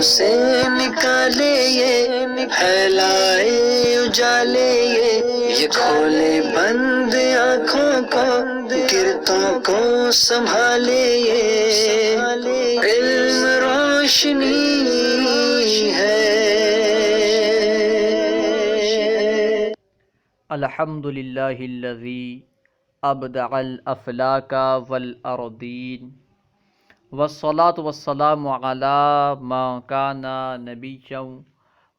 سے نکالے یہ پھیلائے اجالے یہ کھولے بند آنکھوں کو گرتوں کو سنبھالے یہ علم روشنی ہے۔ الحمد للہ الذی ابدع الافلاک والارضین والصلاة والسلام علی ما کان نبیا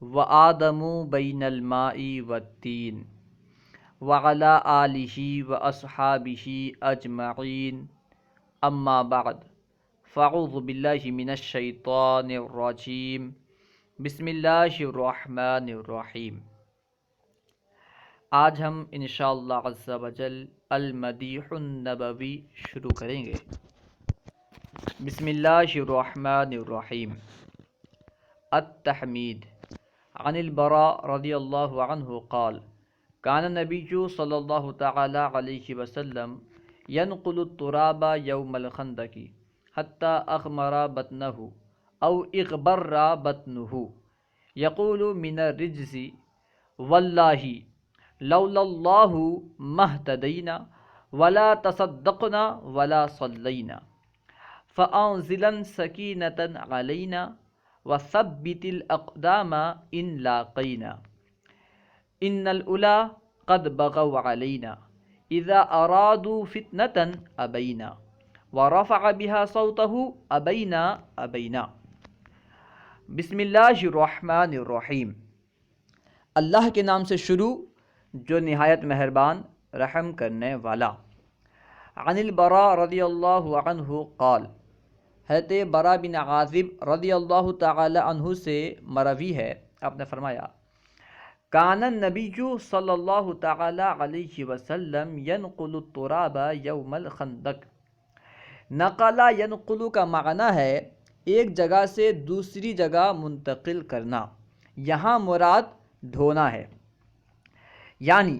وآدم بین الماء والتین وعلی آلہ واصحابہ اجمعین اما بعد فاعوذ باللہ من الشیطان الرجیم بسم اللہ الرحمن الرحیم۔ آج ہم انشاءاللہ عز و جل المدیح النبوی شروع کریں گے۔ بسم اللہ الرحمن الرحیم۔ التحمید عن البراء رضی اللہ عنہ قال کان النبی صلی اللہ تعالی علیہ وسلم ينقل التراب یوم الخندق حتی اغمر بطنہ او اغبر بطنہ یقول من الرجز واللہ لولا اللہ مہتدینا ولا تصدقنا ولا صلینا فانزلا سکینة علینا وثبت الاقدام ان لاقینا ان الاولی قد بغوا علینا اذا ارادوا فتنة ابینا ورفع بها صوته ابینا۔ بسم اللہ الرحمن الرحیم۔ اللہ کے نام سے شروع جو نہایت مہربان رحم کرنے والا۔ عن البراء رضی اللہ عنہ قال حضرت براء بن عازب رضی اللہ تعالی عنہ سے مروی ہے، آپ نے فرمایا کان النبی صلی اللہ تعالی علیہ وسلم ینقل التراب یوم الخندق۔ نقل ینقل کا معنی ہے ایک جگہ سے دوسری جگہ منتقل کرنا، یہاں مراد ڈھونا ہے، یعنی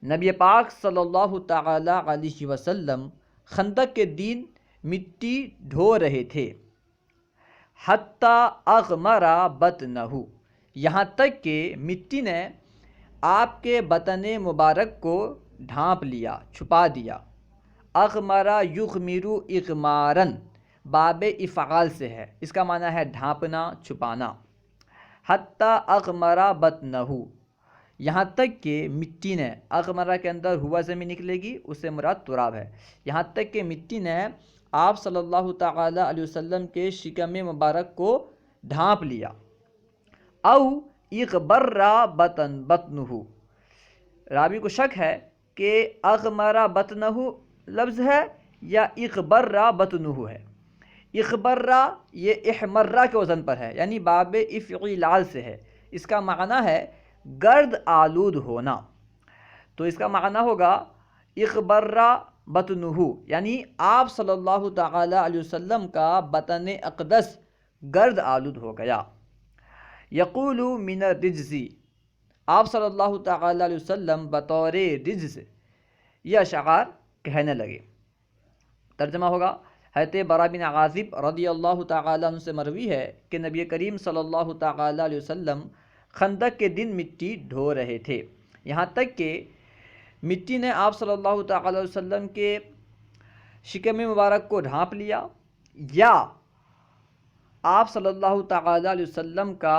نبی پاک صلی اللہ تعالی علیہ وسلم خندق کے دن مٹی ڈھو رہے تھے، حتی اغمر بطنہ، یہاں تک کہ مٹی نے آپ کے بطن مبارک کو ڈھانپ لیا، چھپا دیا۔ اغمر یغمر اغمارن باب افعال سے ہے، اس کا معنی ہے ڈھانپنا، چھپانا۔ حتی اغمر بطنہ، یہاں تک کہ مٹی نے، اغمرہ کے اندر ہوا زمین نکلے گی، اس سے مراد تراب ہے، یہاں تک کہ مٹی نے آپ صلی اللہ تعالی علیہ وسلم کے شکم مبارک کو ڈھانپ لیا۔ او اغبر بطنہ، راوی کو شک ہے کہ اغمر بطنہ لفظ ہے یا اغبر بطنہ ہے۔ اغبر یہ احمرہ کے وزن پر ہے، یعنی باب افعال سے ہے، اس کا معنی ہے گرد آلود ہونا، تو اس کا معنی ہوگا اغبر بطنہ، یعنی آپ صلی اللہ تعالی علیہ وسلم کا بطن اقدس گرد آلود ہو گیا۔ یقول من الرجز، آپ صلی اللہ تعالی علیہ وسلم بطور رجز یہ اشعار کہنے لگے۔ ترجمہ ہوگا حضرت براء بن عازب رضی اللہ تعالی عنہ سے مروی ہے کہ نبی کریم صلی اللہ تعالی علیہ وسلم خندق کے دن مٹی ڈھو رہے تھے، یہاں تک کہ مٹی نے آپ صلی اللہ تعالی علیہ وسلم کے شکم مبارک کو ڈھانپ لیا، یا آپ صلی اللہ تعالی علیہ وسلم کا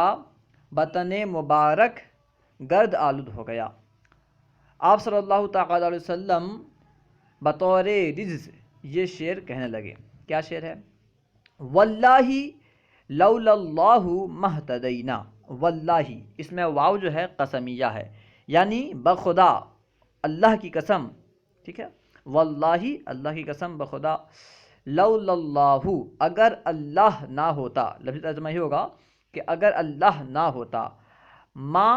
بطن مبارک گرد آلود ہو گیا۔ آپ صلی اللہ تعالی علیہ وسلم بطور رجز یہ شعر کہنے لگے۔ کیا شعر ہے؟ واللہ لولا اللہ مہتدینا، واللہ اس میں واو جو ہے قسمیہ ہے، یعنی بخدا، اللہ کی قسم، ٹھیک ہے، واللہ اللہ کی قسم، بخدا، لولا اللہ اگر اللہ نہ ہوتا، لفظ ترجمہ ہی ہوگا کہ اگر اللہ نہ ہوتا، ما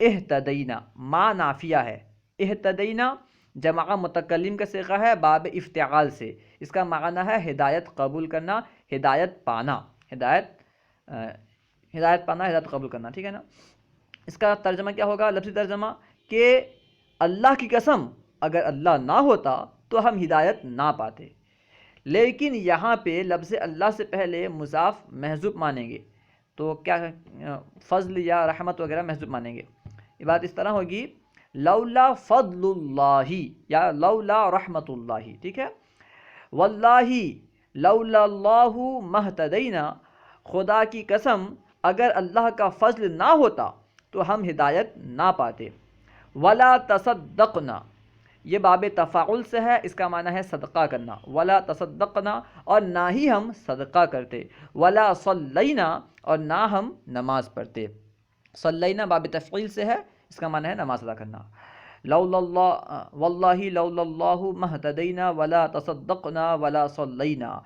اہتدینا، ما نافیہ ہے، اہتدینا جمع متکلم کا صیغہ ہے باب افتعال سے، اس کا معنی ہے ہدایت قبول کرنا، ہدایت پانا، ہدایت پانا، ہدایت قبول کرنا، ٹھیک ہے نا۔ اس کا ترجمہ کیا ہوگا؟ لفظی ترجمہ کہ اللہ کی قسم اگر اللہ نہ ہوتا تو ہم ہدایت نہ پاتے، لیکن یہاں پہ لفظ اللہ سے پہلے مضاف محذوف مانیں گے، تو کیا فضل یا رحمت وغیرہ محضوب مانیں گے. یہ بات اس طرح ہوگی لولا فضل اللہ یا لولا رحمت اللہ. ٹھیک ہے. واللہ لولا اللہ مہتدینا، خدا کی قسم اگر اللہ کا فضل نہ ہوتا تو ہم ہدایت نہ پاتے. ولا تصدقنا، یہ باب تفاعل سے ہے، اس کا معنی ہے صدقہ کرنا. ولا تصدقنا، اور نہ ہی ہم صدقہ کرتے. ولا صلینا، اور نہ ہم نماز پڑھتے. صلینا باب تفعیل سے ہے، اس کا معنی ہے نماز ادا کرنا. لولا اللہ واللہ لولا اللہ مہتدینا ولا تصدقنا ولا صلینا،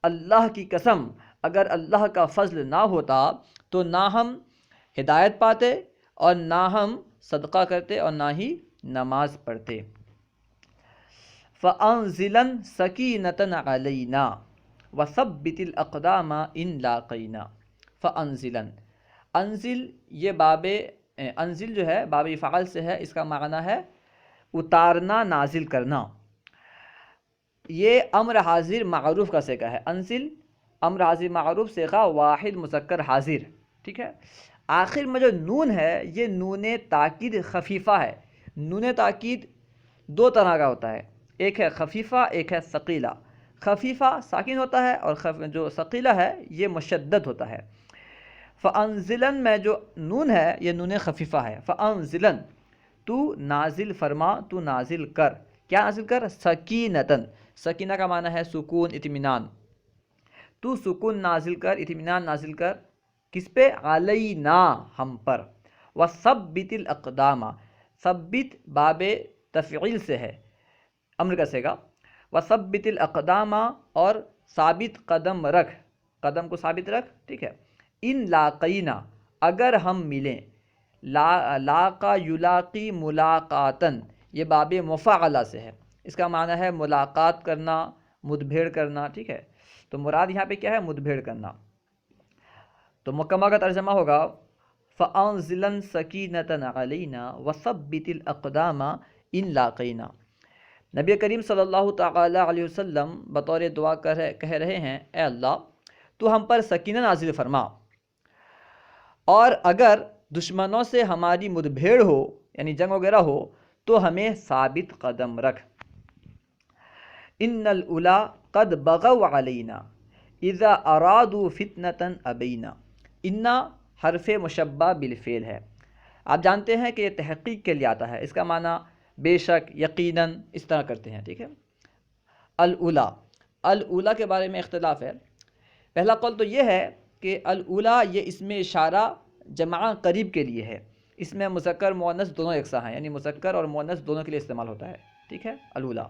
اللہ کی قسم اگر اللہ کا فضل نہ ہوتا تو نہ ہم ہدایت پاتے اور نہ ہم صدقہ کرتے اور نہ ہی نماز پڑھتے. فَأَنزِلَن سَكِينَةً عَلَيْنَا وَثَبِّتِ الْأَقْدَامَ إِن لَاقَيْنَا. فَأَنزِلَن، انزل یہ باب انزل جو ہے باب فعل سے ہے، اس کا معنی ہے اتارنا، نازل کرنا. یہ امر حاضر معروف کا صیغہ ہے. انزل امر حاضر معروف صیغہ واحد مذکر حاضر. ٹھیک ہے. آخر میں جو نون ہے یہ نون تاکید خفیفہ ہے. نون تاکید دو طرح کا ہوتا ہے، ایک ہے خفیفہ، ایک ہے ثقیلہ. خفیفہ ساکن ہوتا ہے اور جو ثقیلہ ہے یہ مشدد ہوتا ہے. فَأَنزِلَن میں جو نون ہے یہ نون خفیفہ ہے. فَأَنزِلَن، تو نازل فرما، تو نازل کر. کیا نازل کر؟ سکینتن. سکینہ کا معنی ہے سکون، اطمینان. تو سکون نازل کر، اطمینان نازل کر. کس پہ؟ علینا، ہم پر. وثبت الاقدام، ثبت باب تفعیل سے ہے، امر کا صیغہ. وثبت الاقدام، اور ثابت قدم رکھ، قدم کو ثابت رکھ. ٹھیک ہے. ان لاقینا، اگر ہم ملیں. لاقا یلاقی ملاقاتن، یہ باب مفاعلہ سے ہے، اس کا معنی ہے ملاقات کرنا، مدبھیڑ کرنا. ٹھیک ہے. تو مراد یہاں پہ کیا ہے؟ مدبھیڑ کرنا. تو مکمل کا ترجمہ ہوگا فَأَنزِلَن سَكِينَةً عَلَيْنَا وَثَبِّتِ الْأَقْدَامَ إِن لَاقَيْنَا. نبی کریم صلی اللہ تعالی علیہ وسلم بطور دعا کہہ رہے ہیں اے اللہ تو ہم پر سکینہ نازل فرما، اور اگر دشمنوں سے ہماری مدبھیڑ ہو یعنی جنگ وغیرہ ہو تو ہمیں ثابت قدم رکھ. ان الاولا قد بغوا علینا اذا ارادوا فتنة ابینا. انا حرف مشبہ بالفعل ہے. آپ جانتے ہیں کہ یہ تحقیق کے لیے آتا ہے، اس کا معنی بے شک، یقیناً، اس طرح کرتے ہیں. ٹھیک ہے. الاولا، الاولا کے بارے میں اختلاف ہے. پہلا قول تو یہ ہے کہ الاولا یہ اسم اشارہ جمع قریب کے لیے ہے، اس میں مذکر مؤنث دونوں یکساں ہیں، یعنی مذکر اور مؤنث دونوں کے لیے استعمال ہوتا ہے. ٹھیک ہے. الاولا.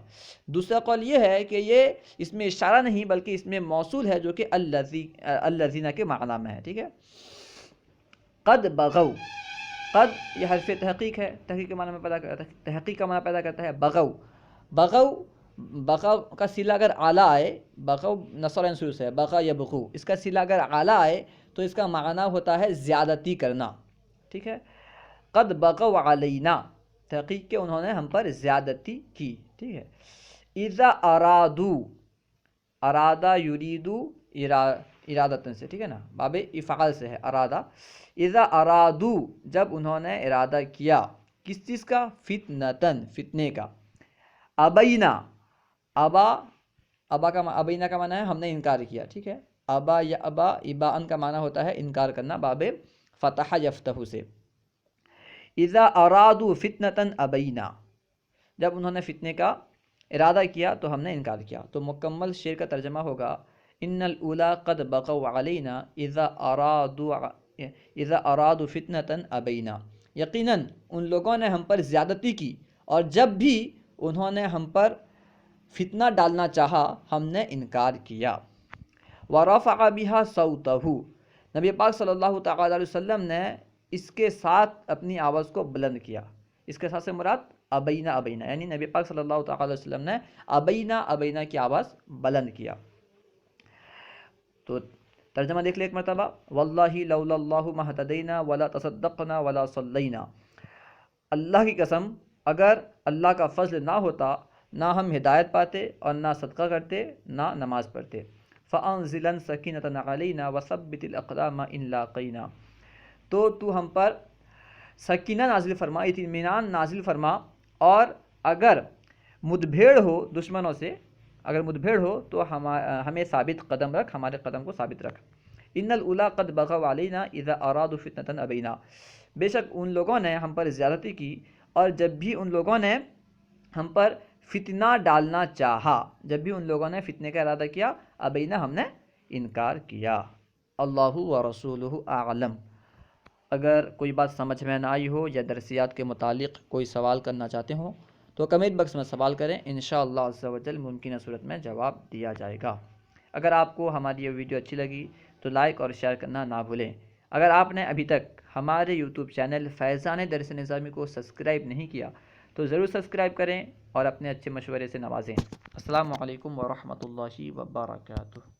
دوسرا قول یہ ہے کہ یہ اس میں اشارہ نہیں بلکہ اس میں موصول ہے جو کہ الذین کے معنی میں ہے. ٹھیک ہے. قد بغوا، قد یہ حرف تحقیق ہے، تحقیق کے معنی میں تحقیق کا معنی پیدا کرتا ہے. بغوا، بغوا کا صیغہ اگر اعلیٰ آئے، بغوا نصب منصوب سے ہے، بغا یبغو، اس کا صیغہ اگر اعلیٰ آئے تو اس کا معنی ہوتا ہے زیادتی کرنا. ٹھیک ہے. قد بغوا علینا، تحقیق کے انہوں نے ہم پر زیادتی کی. ٹھیک ہے. اذا ارادو، ارادہ یریدو ارادتن سے، ٹھیک ہے نا، باب افعال سے ہے ارادہ. اذا ارادو، جب انہوں نے ارادہ کیا، کس چیز کا؟ فتنتن، فتنے کا. ابینا، ابا کا ابینا کا معنی ہے ہم نے انکار کیا. ٹھیک ہے. ابا یا ابا اباءن کا معنی ہوتا ہے انکار کرنا، باب فتح یفتح سے. اذا ارادوا فتنة ابینا، جب انہوں نے فتنے کا ارادہ کیا تو ہم نے انکار کیا. تو مکمل شعر کا ترجمہ ہوگا ان الاولا قد بغوا علینا اذا ارادوا فتنة ابینا. یقیناً ان لوگوں نے ہم پر زیادتی کی اور جب بھی انہوں نے ہم پر فتنہ ڈالنا چاہا ہم نے انکار کیا. ورفع بها صوته، نبی پاک صلی اللہ تعالی علیہ وسلم نے اس کے ساتھ اپنی آواز کو بلند کیا. اس کے ساتھ سے مراد ابینا، ابینا یعنی نبی پاک صلی اللہ تعالی علیہ وسلم نے ابینا، ابینا کی آواز بلند کیا. تو ترجمہ دیکھ لیں ایک مرتبہ. واللہ لولا اللہ مہتدینا ولا تصدقنا ولا صلینا، اللہ کی قسم اگر اللہ کا فضل نہ ہوتا نہ ہم ہدایت پاتے اور نہ صدقہ کرتے نہ نماز پڑھتے. فَأَنزِلَنْ سَكِينَةً عَلَيْنَا وَثَبِّتِ الْأَقْدَامَ إِنْ لَاقَيْنَا، تو ہم پر سکینہ نازل فرما، اطمینان نازل فرما، اور اگر مدبھیڑ ہو دشمنوں سے، اگر مدبھیڑ ہو تو ہمیں ثابت قدم رکھ، ہمارے قدم کو ثابت رکھ۔ ان الاولیٰ قد بغوا علینا اذا ارادوا فتنة ابینا، بے شک ان لوگوں نے ہم پر زیادتی کی، اور جب بھی ان لوگوں نے ہم پر فتنہ ڈالنا چاہا، جب بھی ان لوگوں نے فتنے کا ارادہ کیا، ابینا ہم نے انکار کیا۔ اللہ و رسولہ اعلم۔ اگر کوئی بات سمجھ میں نہ آئی ہو یا درسیات کے متعلق کوئی سوال کرنا چاہتے ہوں تو کمنٹ باکس میں سوال کریں، انشاءاللہ عز و جل ممکنہ صورت میں جواب دیا جائے گا۔ اگر آپ کو ہماری یہ ویڈیو اچھی لگی تو لائک اور شیئر کرنا نہ بھولیں۔ اگر آپ نے ابھی تک ہمارے یوٹیوب چینل فیضان درس نظامی کو سبسکرائب نہیں کیا تو ضرور سبسکرائب کریں اور اپنے اچھے مشورے سے نوازیں۔ السلام علیکم ورحمۃ اللہ وبرکاتہ۔